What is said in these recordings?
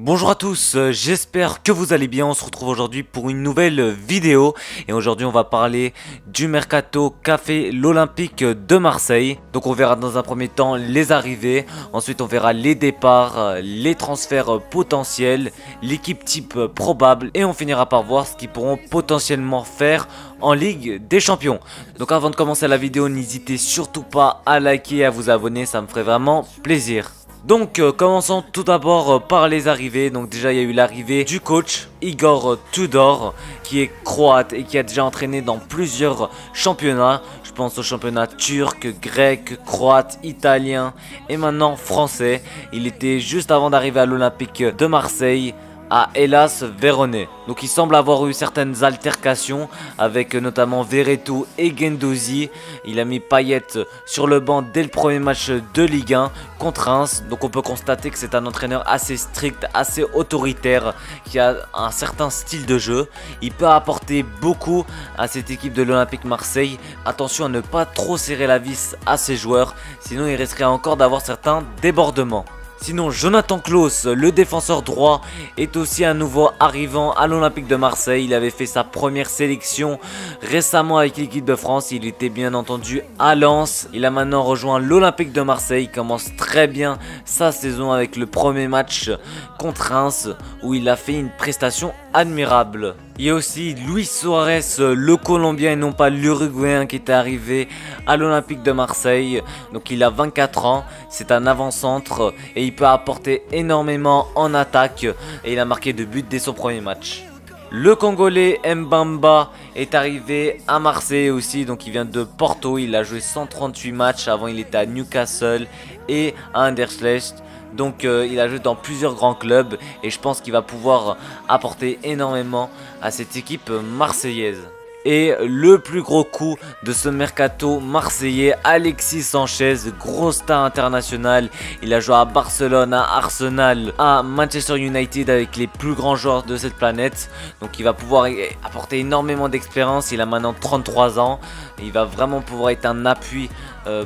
Bonjour à tous, j'espère que vous allez bien. On se retrouve aujourd'hui pour une nouvelle vidéo et aujourd'hui on va parler du mercato qu'a fait l'Olympique de Marseille. Donc on verra dans un premier temps les arrivées, ensuite on verra les départs, les transferts potentiels, l'équipe type probable et on finira par voir ce qu'ils pourront potentiellement faire en Ligue des Champions. Donc avant de commencer la vidéo, n'hésitez surtout pas à liker et à vous abonner, ça me ferait vraiment plaisir. Donc commençons tout d'abord par les arrivées. Donc déjà il y a eu l'arrivée du coach Igor Tudor qui est croate et qui a déjà entraîné dans plusieurs championnats. Je pense au championnat turc, grec, croate, italien et maintenant français. Il était juste avant d'arriver à l'Olympique de Marseille à Hellas Vérone. Donc il semble avoir eu certaines altercations avec notamment Verretou et Guendouzi. Il a mis Payet sur le banc dès le premier match de Ligue 1 contre Reims. Donc on peut constater que c'est un entraîneur assez strict, assez autoritaire, qui a un certain style de jeu. Il peut apporter beaucoup à cette équipe de l'Olympique Marseille. Attention à ne pas trop serrer la vis à ses joueurs, sinon il risquerait encore d'avoir certains débordements. Sinon, Jonathan Klaus, le défenseur droit, est aussi un nouveau arrivant à l'Olympique de Marseille. Il avait fait sa première sélection récemment avec l'équipe de France. Il était bien entendu à Lens. Il a maintenant rejoint l'Olympique de Marseille. Il commence très bien sa saison avec le premier match contre Reims où il a fait une prestation admirable. Il y a aussi Luis Suarez, le Colombien et non pas l'Uruguayen qui était arrivé à l'Olympique de Marseille. Donc il a 24 ans, c'est un avant-centre et il peut apporter énormément en attaque et il a marqué 2 buts dès son premier match. Le Congolais Mbamba est arrivé à Marseille aussi, donc il vient de Porto, il a joué 138 matchs, avant il était à Newcastle et à Anderlecht. Donc il a joué dans plusieurs grands clubs et je pense qu'il va pouvoir apporter énormément à cette équipe marseillaise. Et le plus gros coup de ce mercato marseillais, Alexis Sanchez, grosse star international. Il a joué à Barcelone, à Arsenal, à Manchester United avec les plus grands joueurs de cette planète. Donc il va pouvoir apporter énormément d'expérience, il a maintenant 33 ans. Il va vraiment pouvoir être un appui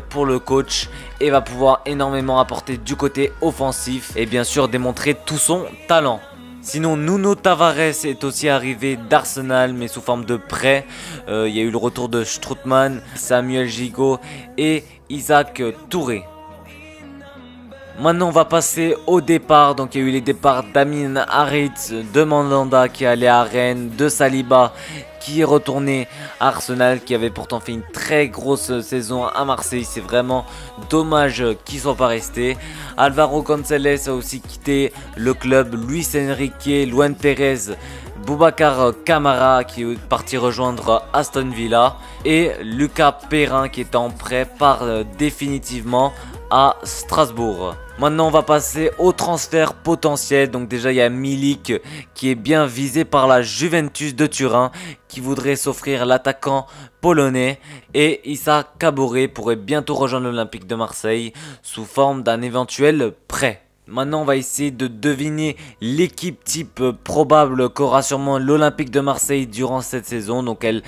pour le coach et va pouvoir énormément apporter du côté offensif et bien sûr démontrer tout son talent. Sinon, Nuno Tavares est aussi arrivé d'Arsenal, mais sous forme de prêt. Il y a eu le retour de Strootman, Samuel Gigot et Isaac Touré. Maintenant, on va passer au départ. Donc, il y a eu les départs d'Amin Harit, de Mandanda qui est allé à Rennes, de Saliba qui est retourné à Arsenal, qui avait pourtant fait une très grosse saison à Marseille. C'est vraiment dommage qu'il ne soit pas resté. Alvaro González a aussi quitté le club. Luis Enrique, Luan Pérez, Boubacar Kamara qui est parti rejoindre Aston Villa. Et Lucas Perrin qui est en prêt part définitivement à Strasbourg. Maintenant on va passer au transfert potentiel. Donc déjà il y a Milik qui est bien visé par la Juventus de Turin qui voudrait s'offrir l'attaquant polonais. Et Issa Kabore pourrait bientôt rejoindre l'Olympique de Marseille sous forme d'un éventuel prêt. Maintenant on va essayer de deviner l'équipe type probable qu'aura sûrement l'Olympique de Marseille durant cette saison. Donc elle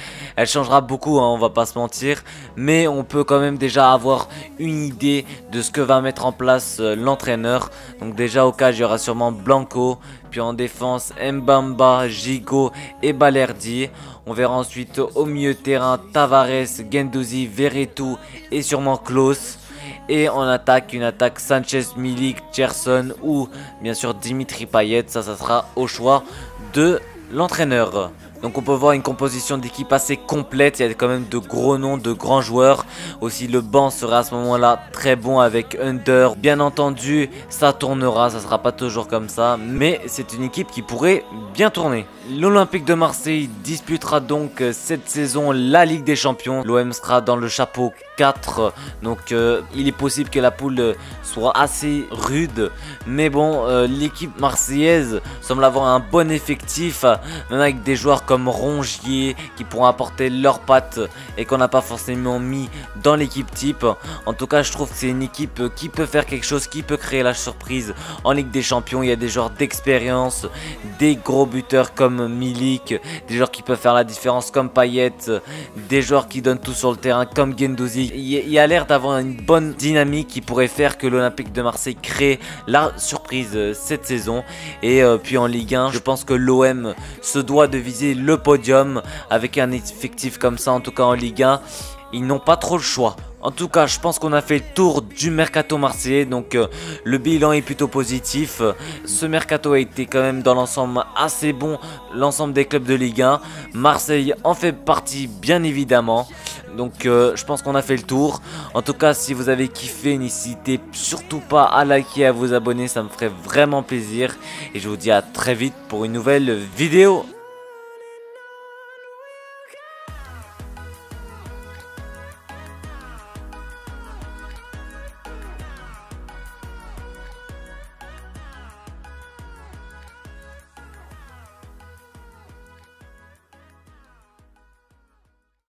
changera beaucoup, hein, on va pas se mentir. Mais on peut quand même déjà avoir une idée de ce que va mettre en place l'entraîneur. Donc déjà au cas il y aura sûrement Blanco. Puis en défense Mbamba, Gigot et Balerdi. On verra ensuite au milieu de terrain Tavares, Guendouzi, Verretou et sûrement Klaus. Et en attaque, une attaque Sanchez, Milik, Gerson ou bien sûr Dimitri Payet. Ça sera au choix de l'entraîneur. Donc on peut voir une composition d'équipe assez complète. Il y a quand même de gros noms, de grands joueurs. Aussi le banc sera à ce moment-là très bon avec Under. Bien entendu ça tournera, ça sera pas toujours comme ça. Mais c'est une équipe qui pourrait bien tourner. L'Olympique de Marseille disputera donc cette saison la Ligue des Champions. L'OM sera dans le chapeau 4. Donc il est possible que la poule soit assez rude. Mais bon, l'équipe marseillaise semble avoir un bon effectif. Même avec des joueurs comme Rongier qui pourront apporter leurs pattes et qu'on n'a pas forcément mis dans l'équipe type. En tout cas, je trouve que c'est une équipe qui peut faire quelque chose, qui peut créer la surprise en Ligue des Champions. Il y a des joueurs d'expérience, des gros buteurs comme Milik, des joueurs qui peuvent faire la différence comme Payet, des joueurs qui donnent tout sur le terrain comme Guendouzi. Il y a l'air d'avoir une bonne dynamique qui pourrait faire que l'Olympique de Marseille crée la surprise cette saison. Et puis en Ligue 1, je pense que l'OM se doit de viser le podium avec un effectif comme ça. En tout cas en Ligue 1, ils n'ont pas trop le choix. En tout cas, je pense qu'on a fait le tour du mercato marseillais, donc le bilan est plutôt positif. Ce mercato a été quand même dans l'ensemble assez bon, l'ensemble des clubs de Ligue 1. Marseille en fait partie bien évidemment. Donc je pense qu'on a fait le tour. En tout cas, si vous avez kiffé, n'hésitez surtout pas à liker et à vous abonner, ça me ferait vraiment plaisir. Et je vous dis à très vite pour une nouvelle vidéo.